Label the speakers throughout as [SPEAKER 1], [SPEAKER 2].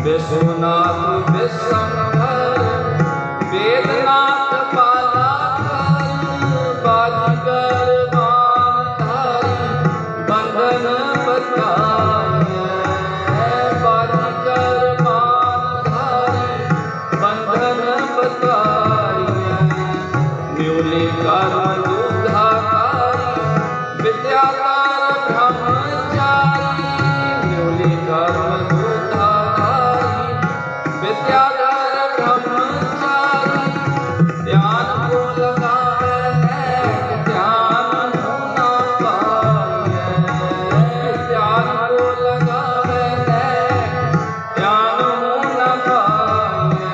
[SPEAKER 1] विश्वनाथ विश्वंभर वेदनाथ पालाकर बाजीगर बाणधारी बंधन बताए बाजीगर बाणधारी बंधन बताए न्यूली कर्म दुधाकारी विद्याकार ब्रह्मचारी न्यूली कर्म विद्याधर ब्रह्मचारी ध्यान को लगावे ध्यान होना पाए ध्यान को लगावे ध्यान होना पाए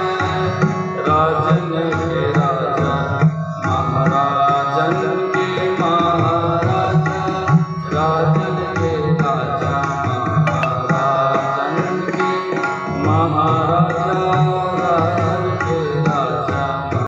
[SPEAKER 1] राजन के राजा महाराजन के महाराजा राजन के राजा महाराजन के महाराजा